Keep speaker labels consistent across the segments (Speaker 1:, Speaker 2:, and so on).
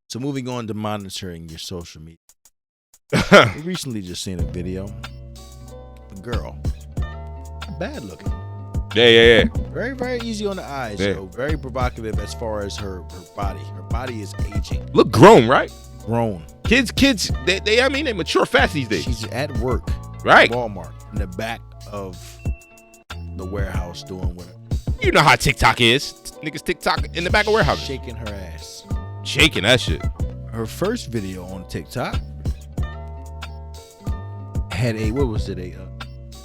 Speaker 1: So moving on to monitoring your social media. We recently just seen a video. A girl, bad looking.
Speaker 2: Yeah.
Speaker 1: Very, very easy on the eyes.
Speaker 2: Yeah.
Speaker 1: So very provocative as far as her body. Her body is aging.
Speaker 2: Look grown, right?
Speaker 1: Grown.
Speaker 2: Kids, they mature fast these days.
Speaker 1: She's at work.
Speaker 2: Right.
Speaker 1: Walmart in the back of the warehouse doing whatever.
Speaker 2: You know how TikTok is. Niggas TikTok in the back of warehouse.
Speaker 1: Shaking her ass.
Speaker 2: Shaking that shit.
Speaker 1: Her first video on TikTok had a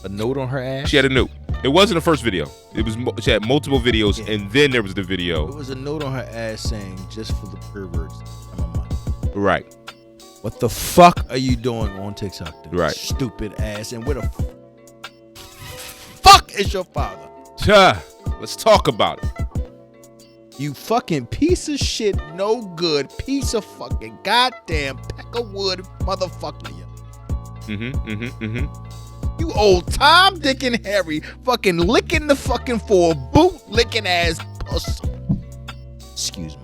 Speaker 1: note on her ass.
Speaker 2: She had a note. It wasn't the first video. It was she had multiple videos, and then there was the video.
Speaker 1: It was a note on her ass saying, "Just for the perverts, I'm a money."
Speaker 2: Right.
Speaker 1: What the fuck are you doing on TikTok, dude?
Speaker 2: Right.
Speaker 1: Stupid ass. And where the fuck is your father?
Speaker 2: Let's talk about it.
Speaker 1: You fucking piece of shit, no good, piece of fucking goddamn peck of wood motherfucker. You old Tom, Dick, and Harry fucking licking the fucking floor, boot licking ass pussy. Excuse me.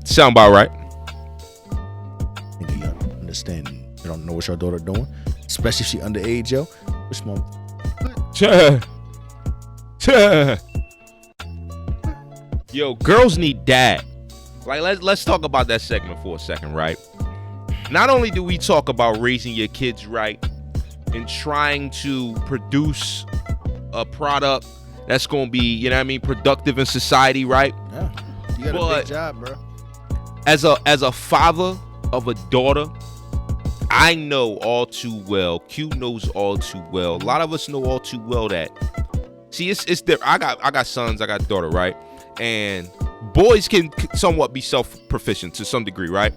Speaker 2: Sound about right.
Speaker 1: You gotta understand, you don't know what your daughter doing, especially if she underage, yo. Which mom?
Speaker 2: Yo, girls need dad. Like, let's talk about that segment for a second, right? Not only do we talk about raising your kids right and trying to produce a product that's going to be, you know what I mean, productive in society, right?
Speaker 1: Yeah, you got a big job, bro.
Speaker 2: As a father of a daughter, I know all too well. Q knows all too well. A lot of us know all too well that. See, it's different. I got sons. I got a daughter, right? And boys can somewhat be self-proficient to some degree, right?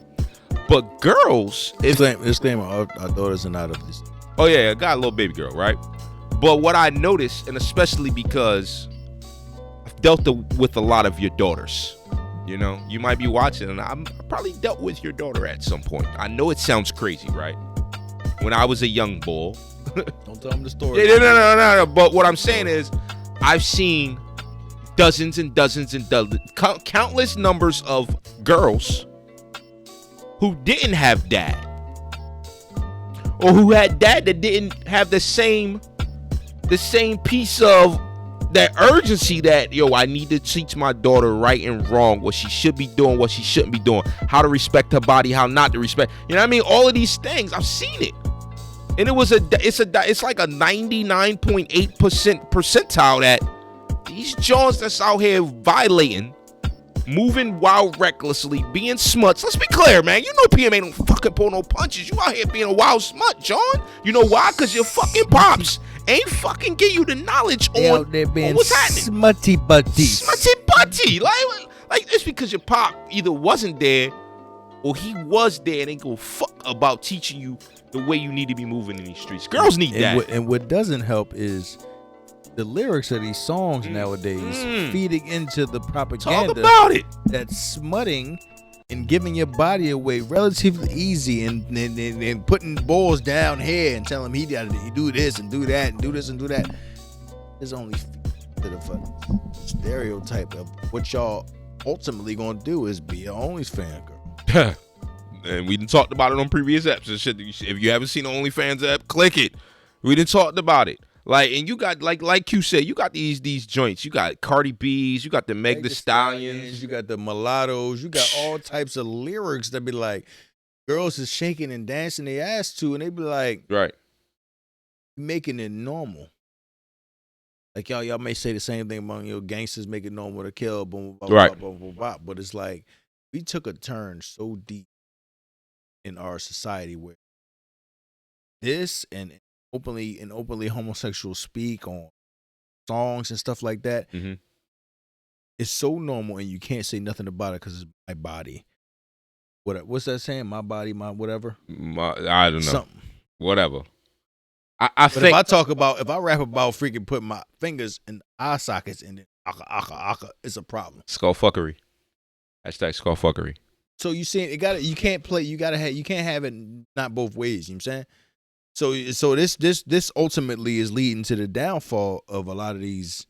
Speaker 2: But girls,
Speaker 1: disclaimer, our daughters are not of this.
Speaker 2: Oh yeah, I got a little baby girl, right? But what I noticed, and especially because I've dealt with a lot of your daughters, you know, you might be watching, and I probably dealt with your daughter at some point. I know it sounds crazy, right? When I was a young bull.
Speaker 1: Don't tell them the story.
Speaker 2: Yeah, no. But what I'm saying is, I've seen dozens and dozens and dozens, countless numbers of girls who didn't have dad, or who had dad that didn't have the same piece of that urgency that, yo, I need to teach my daughter right and wrong, what she should be doing, what she shouldn't be doing, how to respect her body, how not to respect. You know what I mean? All of these things, I've seen it. And it's like a 99.8% percentile that these Johns that's out here violating, moving wild recklessly, being smuts. Let's be clear, man. You know PM ain't fucking pull no punches. You out here being a wild smut, John. You know why? Because your fucking pops ain't fucking give you the knowledge on what's happening.
Speaker 1: Smutty butty.
Speaker 2: Like it's because your pop either wasn't there or he was there and ain't go fuck about teaching you the way you need to be moving in these streets. Girls need that.
Speaker 1: And what doesn't help is the lyrics of these songs nowadays feeding into the propaganda.
Speaker 2: Talk about it.
Speaker 1: That's smutting and giving your body away relatively easy and putting balls down here and telling him he do this and do that and do this and do that. It's only to the stereotype of what y'all ultimately gonna do is be a OnlyFans girl.
Speaker 2: And we done talked about it on previous episodes. If you haven't seen the OnlyFans app, click it. We done talked about it. Like, and you got like Q said, you got these joints. You got Cardi B's, you got the Meg Thee Stallions,
Speaker 1: you got the mulattoes, you got all types of lyrics that be like girls is shaking and dancing their ass to, and they be like,
Speaker 2: right,
Speaker 1: making it normal. Like y'all may say the same thing among your gangsters, make it normal to kill, boom, blah,
Speaker 2: right.
Speaker 1: blah, blah, blah, blah. But it's like we took a turn so deep in our society where this and openly homosexual speak on songs and stuff like that. It's so normal, and you can't say nothing about it because it's my body. What's that saying? My body, my whatever.
Speaker 2: I don't know.
Speaker 1: Something.
Speaker 2: Whatever. I think
Speaker 1: if I rap about freaking putting my fingers in eye sockets and then aka, it's a problem.
Speaker 2: Skullfuckery. Hashtag skullfuckery.
Speaker 1: So you see, you can't have it not both ways. You know what I'm saying? So this ultimately is leading to the downfall of a lot of these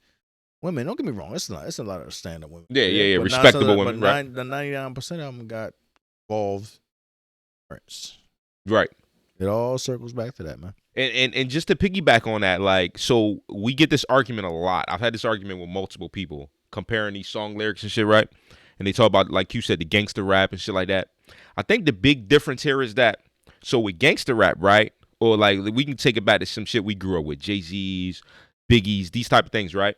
Speaker 1: women. Don't get me wrong, it's a lot of stand-up women.
Speaker 2: Yeah, respectable women.
Speaker 1: Right? The 99% of them got involved parents.
Speaker 2: Right.
Speaker 1: It all circles back to that, man.
Speaker 2: And just to piggyback on that, like, so we get this argument a lot. I've had this argument with multiple people comparing these song lyrics and shit, right? And they talk about, like you said, the gangster rap and shit like that. I think the big difference here is that, so with gangster rap, right? Or like we can take it back to some shit we grew up with, Jay-Z's, Biggie's, these type of things, right?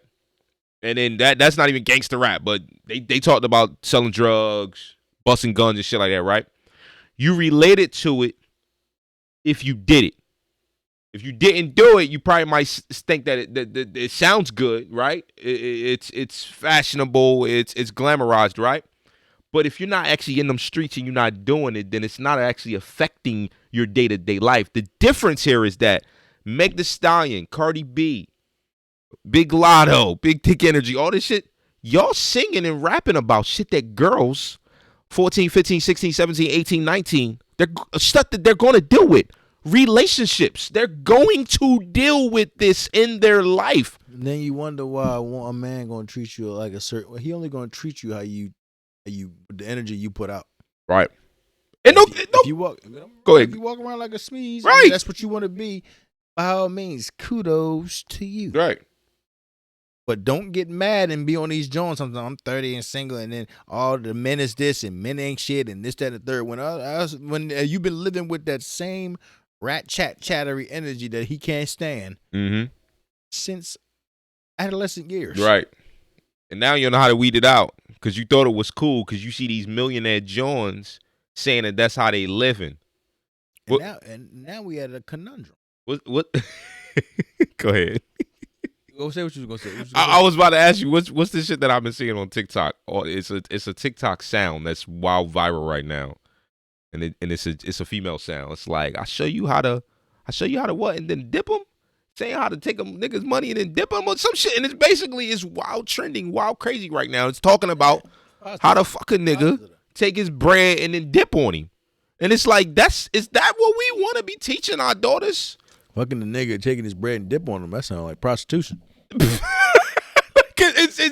Speaker 2: And then that's not even gangster rap, but they talked about selling drugs, busting guns and shit like that, right? You related to it if you did it. If you didn't do it, you probably might think that it sounds good, right? It's fashionable, it's glamorized, right? But if you're not actually in them streets and you're not doing it, then it's not actually affecting your day-to-day life. The difference here is that Meg Thee Stallion, Cardi B, Big Lotto, Big Dick Energy, all this shit, y'all singing and rapping about shit that girls 14, 15, 16, 17, 18, 19, they're stuff that they're going to deal with. Relationships. They're going to deal with this in their life.
Speaker 1: And then you wonder why a man going to treat you like a certain way. He only going to treat you how you the energy you put out.
Speaker 2: Right. And
Speaker 1: if you walk,
Speaker 2: go ahead.
Speaker 1: If you walk around like a smeeze,
Speaker 2: right?
Speaker 1: That's what you want to be. By all means, kudos to you.
Speaker 2: Right.
Speaker 1: But don't get mad and be on these joints. Sometimes I'm 30 and single, and then all the men is this and men ain't shit and this, that, and the third. When you've been living with that same chattery energy that he can't stand since adolescent years,
Speaker 2: right? And now you don't know how to weed it out because you thought it was cool because you see these millionaire Johns saying that that's how they living.
Speaker 1: And now we had a conundrum.
Speaker 2: What? Go ahead.
Speaker 1: Go say what you was gonna say.
Speaker 2: I was about to ask you what's this shit that I've been seeing on TikTok? Oh, it's a TikTok sound that's wild viral right now, and it's a female sound. It's like I show you how to what, and then dip them, saying how to take a nigga's money and then dip them or some shit, and it's wild trending, wild crazy right now. It's talking about how to fuck a nigga, take his bread and then dip on him, and it's like is that what we want to be teaching our daughters?
Speaker 1: Fucking the nigga, taking his bread and dip on him. That sounds like prostitution.
Speaker 2: Is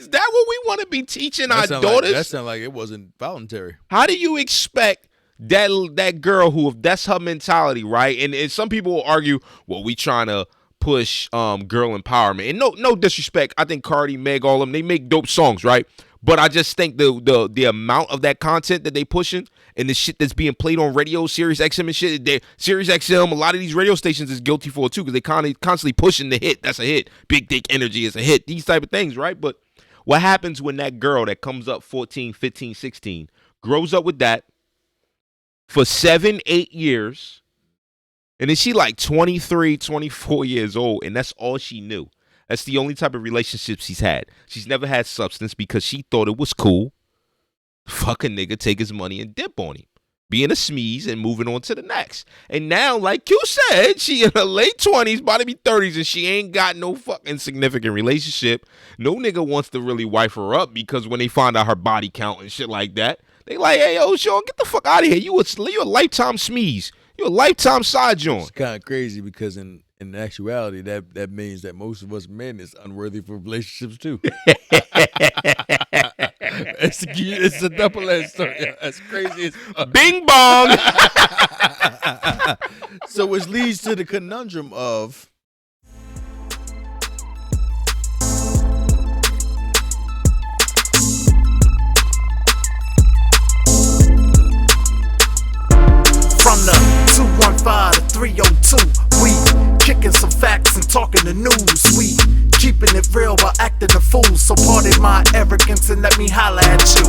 Speaker 2: that what we want to be teaching our daughters?
Speaker 1: That sounds like it wasn't voluntary.
Speaker 2: How do you expect that girl who, if that's her mentality, right? And some people will argue, well, we trying to push girl empowerment. And no disrespect. I think Cardi, Meg, all of them, they make dope songs, right? But I just think the amount of that content that they pushing and the shit that's being played on radio, Sirius XM and shit, Sirius XM, a lot of these radio stations is guilty for it too because they constantly pushing the hit. That's a hit. Big Dick Energy is a hit. These type of things, right? But what happens when that girl that comes up 14, 15, 16, grows up with that for 7, 8 years, and then she like 23, 24 years old, and that's all she knew. That's the only type of relationship she's had. She's never had substance because she thought it was cool. Fuck a nigga, take his money and dip on him. Being a smeeze and moving on to the next. And now, like you said, she in her late 20s, about to be 30s, and she ain't got no fucking significant relationship. No nigga wants to really wife her up because when they find out her body count and shit like that, they like, hey, yo, Sean, get the fuck out of here. You a lifetime smeeze. You a lifetime side joint.
Speaker 1: It's kind of crazy because in actuality, that means that most of us men is unworthy for relationships too. It's a double-edged story. That's crazy.
Speaker 2: Bing bong.
Speaker 1: So which leads to the conundrum of
Speaker 3: from the 215 to 302, we kicking some facts and talking the news. We keeping it real while acting a fool. So pardon my arrogance and let me holla at you.